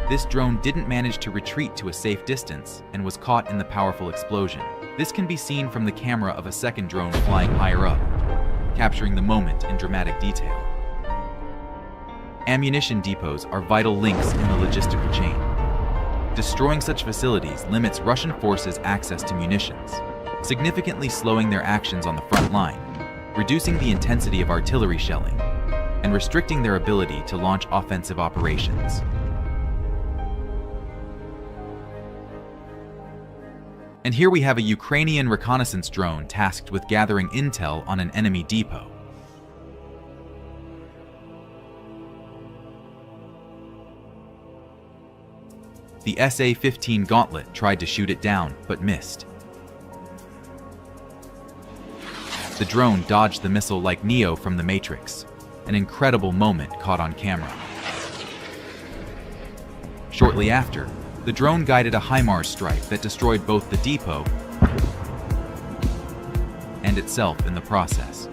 this drone didn't manage to retreat to a safe distance and was caught in the powerful explosion. This can be seen from the camera of a second drone flying higher up, capturing the moment in dramatic detail. Ammunition depots are vital links in the logistical chain. Destroying such facilities limits Russian forces' access to munitions, significantly slowing their actions on the front line, reducing the intensity of artillery shelling, and restricting their ability to launch offensive operations. And here we have a Ukrainian reconnaissance drone tasked with gathering intel on an enemy depot. The SA-15 Gauntlet tried to shoot it down, but missed. The drone dodged the missile like Neo from The Matrix, an incredible moment caught on camera. Shortly after, the drone guided a HIMARS strike that destroyed both the depot and itself in the process.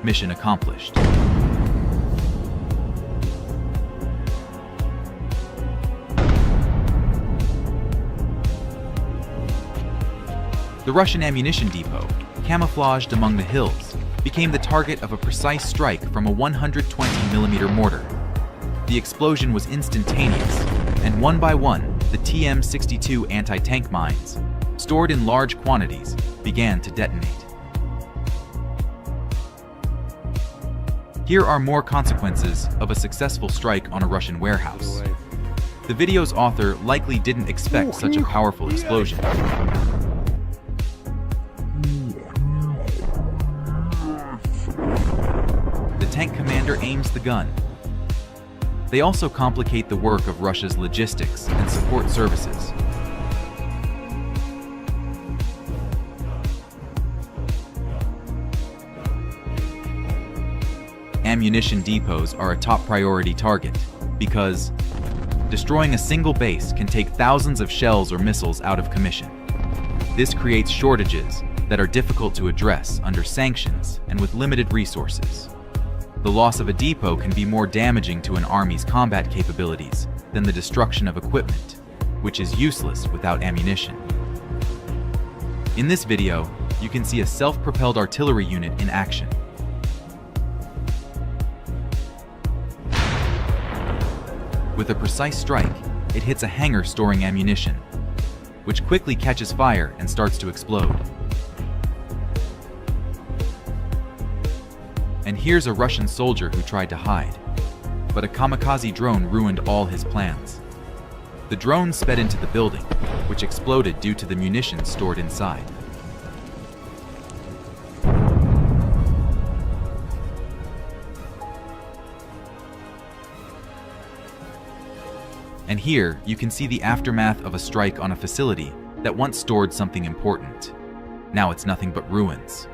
Mission accomplished. The Russian ammunition depot, camouflaged among the hills, became the target of a precise strike from a 120mm mortar. The explosion was instantaneous, and one by one, the TM-62 anti-tank mines, stored in large quantities, began to detonate. Here are more consequences of a successful strike on a Russian warehouse. The video's author likely didn't expect such a powerful explosion. The tank commander aims the gun. They also complicate the work of Russia's logistics and support services. Ammunition depots are a top priority target because destroying a single base can take thousands of shells or missiles out of commission. This creates shortages that are difficult to address under sanctions and with limited resources. The loss of a depot can be more damaging to an army's combat capabilities than the destruction of equipment, which is useless without ammunition. In this video, you can see a self-propelled artillery unit in action. With a precise strike, it hits a hangar storing ammunition, which quickly catches fire and starts to explode. And here's a Russian soldier who tried to hide, but a kamikaze drone ruined all his plans. The drone sped into the building, which exploded due to the munitions stored inside. And here, you can see the aftermath of a strike on a facility that once stored something important. Now it's nothing but ruins.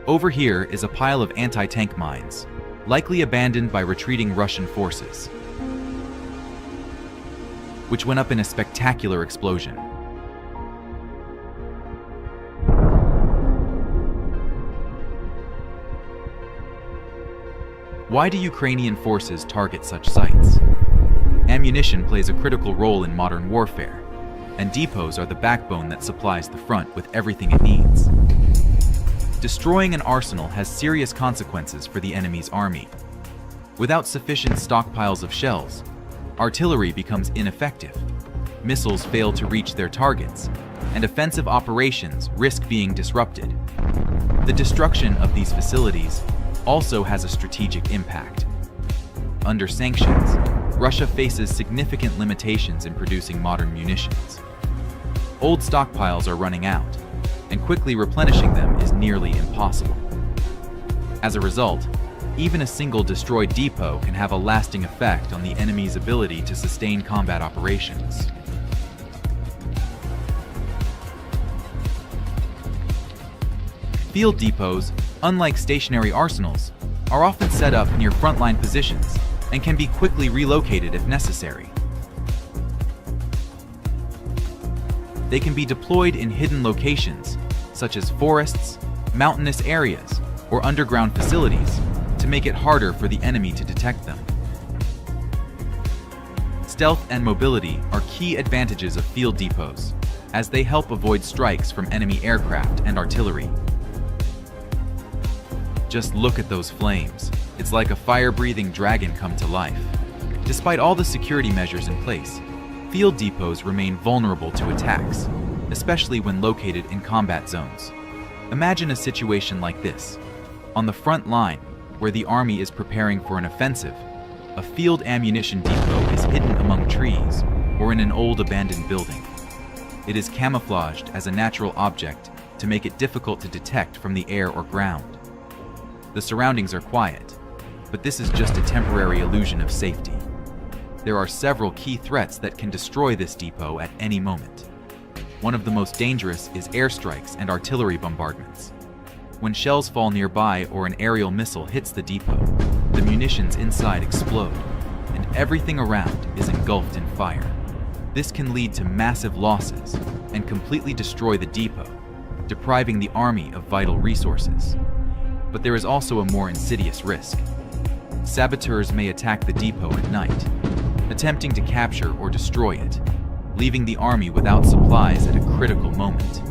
Over here is a pile of anti-tank mines, likely abandoned by retreating Russian forces, which went up in a spectacular explosion. Why do Ukrainian forces target such sites? Ammunition plays a critical role in modern warfare, and depots are the backbone that supplies the front with everything it needs. Destroying an arsenal has serious consequences for the enemy's army. Without sufficient stockpiles of shells, artillery becomes ineffective, missiles fail to reach their targets, and offensive operations risk being disrupted. The destruction of these facilities also has a strategic impact. Under sanctions, Russia faces significant limitations in producing modern munitions. Old stockpiles are running out, and quickly replenishing them is nearly impossible. As a result, even a single destroyed depot can have a lasting effect on the enemy's ability to sustain combat operations. Field depots, unlike stationary arsenals, are often set up near frontline positions and can be quickly relocated if necessary. They can be deployed in hidden locations, such as forests, mountainous areas, or underground facilities, to make it harder for the enemy to detect them. Stealth and mobility are key advantages of field depots, as they help avoid strikes from enemy aircraft and artillery. Just look at those flames. It's like a fire-breathing dragon come to life. Despite all the security measures in place, field depots remain vulnerable to attacks, especially when located in combat zones. Imagine a situation like this. On the front line, where the army is preparing for an offensive, a field ammunition depot is hidden among trees or in an old abandoned building. It is camouflaged as a natural object to make it difficult to detect from the air or ground. The surroundings are quiet, but this is just a temporary illusion of safety. There are several key threats that can destroy this depot at any moment. One of the most dangerous is airstrikes and artillery bombardments. When shells fall nearby or an aerial missile hits the depot, the munitions inside explode, and everything around is engulfed in fire. This can lead to massive losses and completely destroy the depot, depriving the army of vital resources. But there is also a more insidious risk. Saboteurs may attack the depot at night, attempting to capture or destroy it, leaving the army without supplies at a critical moment.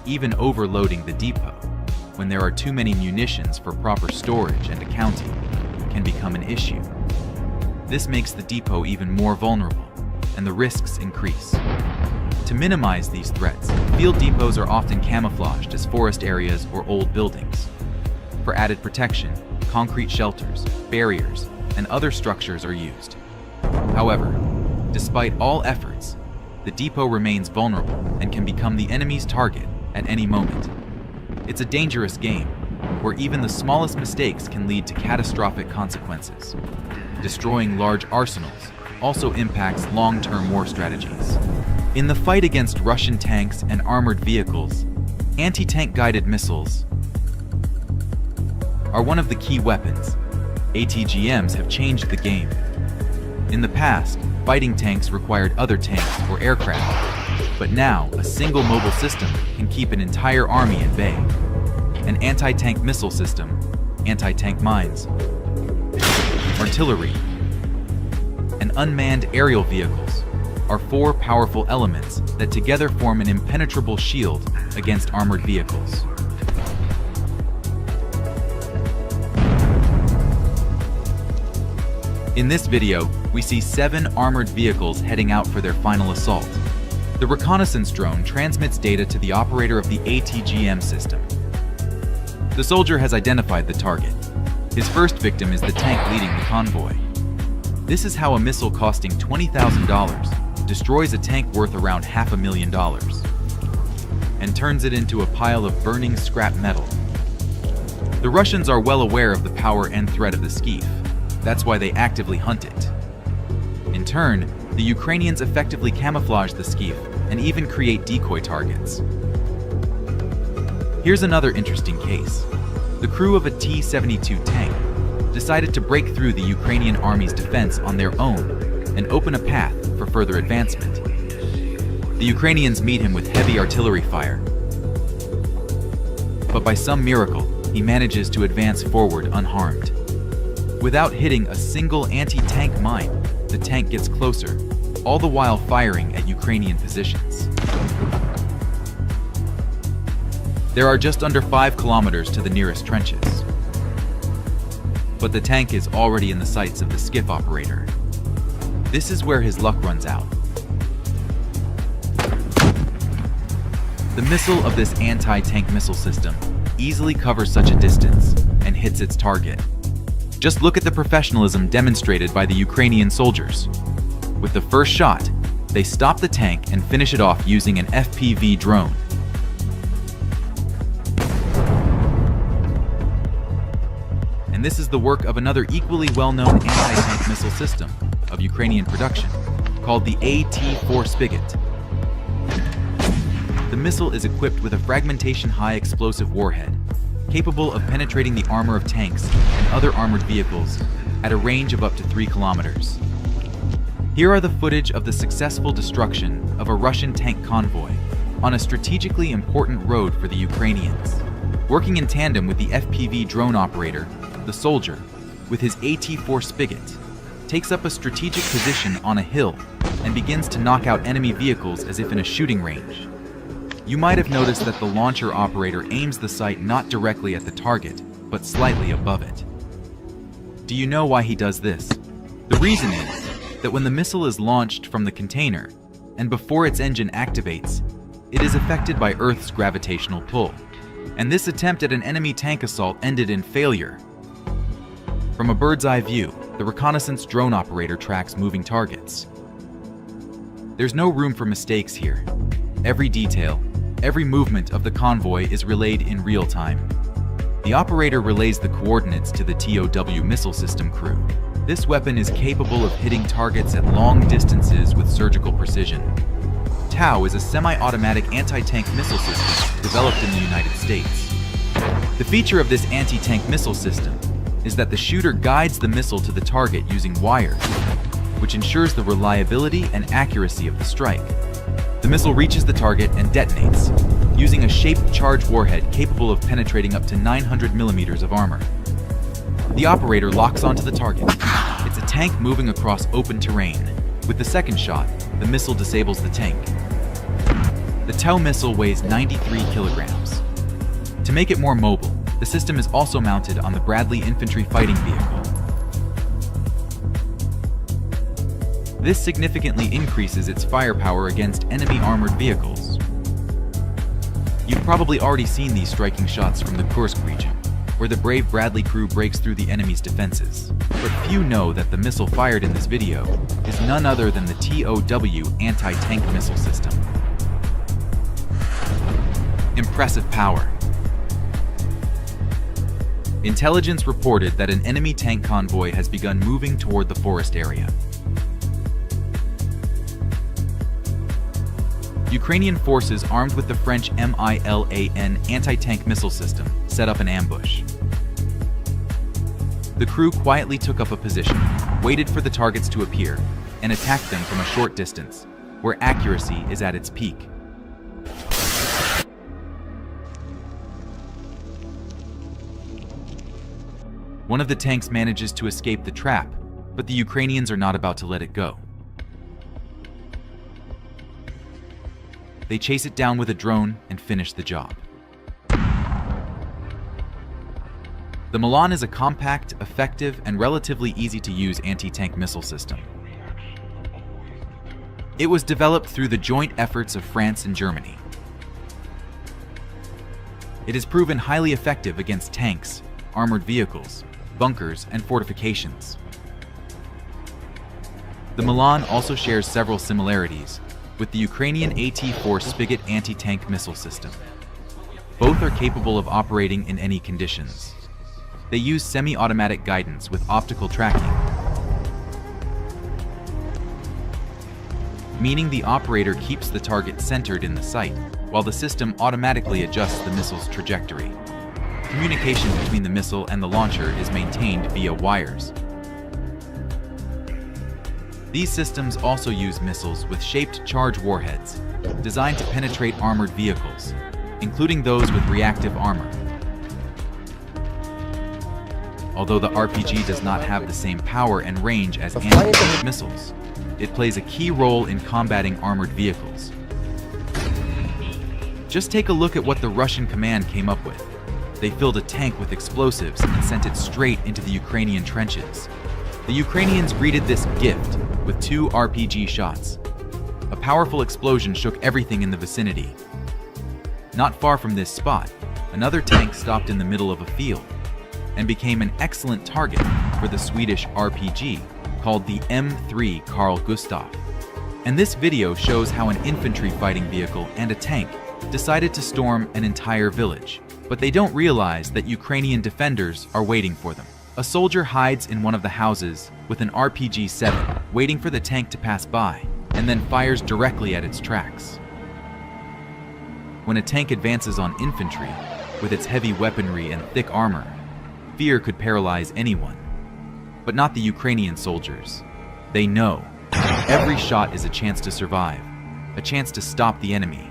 Even overloading the depot, when there are too many munitions for proper storage and accounting, can become an issue. This makes the depot even more vulnerable, and the risks increase. To minimize these threats, field depots are often camouflaged as forest areas or old buildings. For added protection, concrete shelters, barriers, and other structures are used. However, despite all efforts, the depot remains vulnerable and can become the enemy's target at any moment. It's a dangerous game, where even the smallest mistakes can lead to catastrophic consequences. Destroying large arsenals also impacts long-term war strategies. In the fight against Russian tanks and armored vehicles, anti-tank guided missiles are one of the key weapons. ATGMs have changed the game. In the past, fighting tanks required other tanks or aircraft, but now a single mobile system can keep an entire army at bay. An anti-tank missile system, anti-tank mines, artillery, and unmanned aerial vehicles are four powerful elements that together form an impenetrable shield against armored vehicles. In this video, we see 7 armored vehicles heading out for their final assault. The reconnaissance drone transmits data to the operator of the ATGM system. The soldier has identified the target. His first victim is the tank leading the convoy. This is how a missile costing $20,000 destroys a tank worth around $500,000 and turns it into a pile of burning scrap metal. The Russians are well aware of the power and threat of the Skeef. That's why they actively hunt it. In turn, the Ukrainians effectively camouflage the Skeef and even create decoy targets. Here's another interesting case. The crew of a T-72 tank decided to break through the Ukrainian army's defense on their own and open a path for further advancement. The Ukrainians meet him with heavy artillery fire, but by some miracle, he manages to advance forward unharmed. Without hitting a single anti-tank mine, the tank gets closer, all the while firing at Ukrainian positions. There are just under 5 kilometers to the nearest trenches, but the tank is already in the sights of the skiff operator. This is where his luck runs out. The missile of this anti-tank missile system easily covers such a distance and hits its target. Just look at the professionalism demonstrated by the Ukrainian soldiers. With the first shot, they stop the tank and finish it off using an FPV drone. And this is the work of another equally well-known anti-tank missile system of Ukrainian production, called the AT-4 Spigot. The missile is equipped with a fragmentation high explosive warhead, capable of penetrating the armor of tanks and other armored vehicles at a range of up to 3 kilometers. Here are the footage of the successful destruction of a Russian tank convoy on a strategically important road for the Ukrainians. Working in tandem with the FPV drone operator, the soldier, with his AT-4 Spigot, takes up a strategic position on a hill and begins to knock out enemy vehicles as if in a shooting range. You might have noticed that the launcher operator aims the sight not directly at the target, but slightly above it. Do you know why he does this? The reason is that when the missile is launched from the container, and before its engine activates, it is affected by Earth's gravitational pull. And this attempt at an enemy tank assault ended in failure. From a bird's eye view, the reconnaissance drone operator tracks moving targets. There's no room for mistakes here. Every detail, every movement of the convoy is relayed in real time. The operator relays the coordinates to the TOW missile system crew. This weapon is capable of hitting targets at long distances with surgical precision. TOW is a semi-automatic anti-tank missile system developed in the United States. The feature of this anti-tank missile system is that the shooter guides the missile to the target using wires, which ensures the reliability and accuracy of the strike. The missile reaches the target and detonates, using a shaped charge warhead capable of penetrating up to 900 millimeters of armor. The operator locks onto the target. It's a tank moving across open terrain. With the second shot, the missile disables the tank. The TOW missile weighs 93 kilograms. To make it more mobile, the system is also mounted on the Bradley infantry fighting vehicle. This significantly increases its firepower against enemy armored vehicles. You've probably already seen these striking shots from the Kursk region, where the brave Bradley crew breaks through the enemy's defenses. But few know that the missile fired in this video is none other than the TOW anti-tank missile system. Impressive power. Intelligence reported that an enemy tank convoy has begun moving toward the forest area. Ukrainian forces armed with the French MILAN anti-tank missile system set up an ambush. The crew quietly took up a position, waited for the targets to appear, and attacked them from a short distance, where accuracy is at its peak. One of the tanks manages to escape the trap, but the Ukrainians are not about to let it go. They chase it down with a drone and finish the job. The Milan is a compact, effective, and relatively easy-to-use anti-tank missile system. It was developed through the joint efforts of France and Germany. It has proven highly effective against tanks, armored vehicles, bunkers, and fortifications. The Milan also shares several similarities with the Ukrainian AT-4 Spigot anti-tank missile system. Both are capable of operating in any conditions. They use semi-automatic guidance with optical tracking, meaning the operator keeps the target centered in the sight, while the system automatically adjusts the missile's trajectory. Communication between the missile and the launcher is maintained via wires. These systems also use missiles with shaped charge warheads, designed to penetrate armored vehicles, including those with reactive armor. Although the RPG does not have the same power and range as anti-tank missiles, it plays a key role in combating armored vehicles. Just take a look at what the Russian command came up with. They filled a tank with explosives and sent it straight into the Ukrainian trenches. The Ukrainians greeted this gift with 2 RPG shots. A powerful explosion shook everything in the vicinity. Not far from this spot, another tank stopped in the middle of a field and became an excellent target for the Swedish RPG called the M3 Carl Gustaf. And this video shows how an infantry fighting vehicle and a tank decided to storm an entire village. But they don't realize that Ukrainian defenders are waiting for them. A soldier hides in one of the houses with an RPG-7, waiting for the tank to pass by, and then fires directly at its tracks. When a tank advances on infantry, with its heavy weaponry and thick armor, fear could paralyze anyone. But not the Ukrainian soldiers. They know every shot is a chance to survive, a chance to stop the enemy.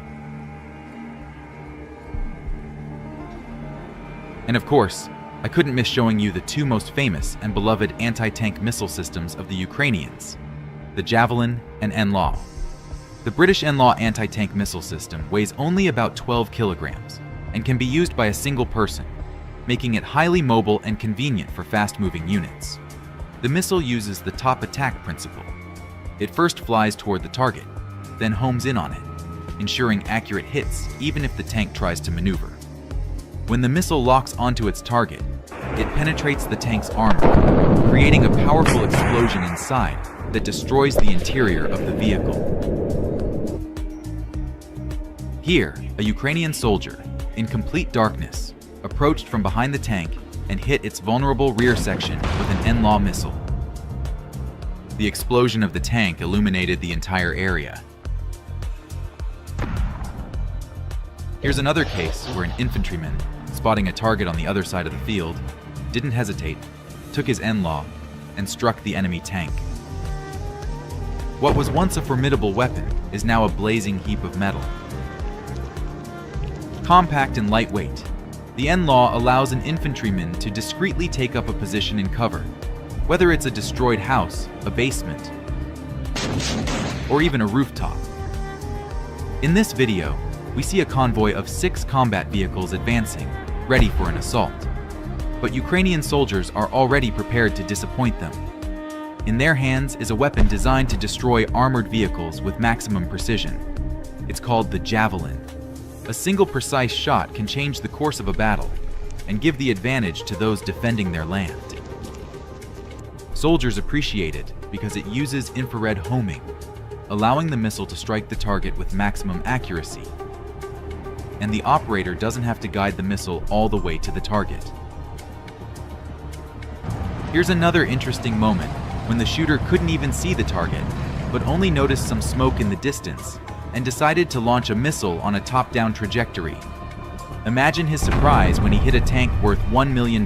And of course, I couldn't miss showing you the two most famous and beloved anti-tank missile systems of the Ukrainians, the Javelin and NLAW. The British NLAW anti-tank missile system weighs only about 12 kilograms and can be used by a single person, making it highly mobile and convenient for fast-moving units. The missile uses the top attack principle. It first flies toward the target, then homes in on it, ensuring accurate hits even if the tank tries to maneuver. When the missile locks onto its target, it penetrates the tank's armor, creating a powerful explosion inside that destroys the interior of the vehicle. Here, a Ukrainian soldier, in complete darkness, approached from behind the tank and hit its vulnerable rear section with an NLAW missile. The explosion of the tank illuminated the entire area. Here's another case where an infantryman, spotting a target on the other side of the field, didn't hesitate, took his NLAW, and struck the enemy tank. What was once a formidable weapon is now a blazing heap of metal. Compact and lightweight, the NLAW allows an infantryman to discreetly take up a position in cover, whether it's a destroyed house, a basement, or even a rooftop. In this video, we see a convoy of 6 combat vehicles advancing, ready for an assault. But Ukrainian soldiers are already prepared to disappoint them. In their hands is a weapon designed to destroy armored vehicles with maximum precision. It's called the Javelin. A single precise shot can change the course of a battle and give the advantage to those defending their land. Soldiers appreciate it because it uses infrared homing, allowing the missile to strike the target with maximum accuracy. And the operator doesn't have to guide the missile all the way to the target. Here's another interesting moment when the shooter couldn't even see the target, but only noticed some smoke in the distance and decided to launch a missile on a top-down trajectory. Imagine his surprise when he hit a tank worth $1 million.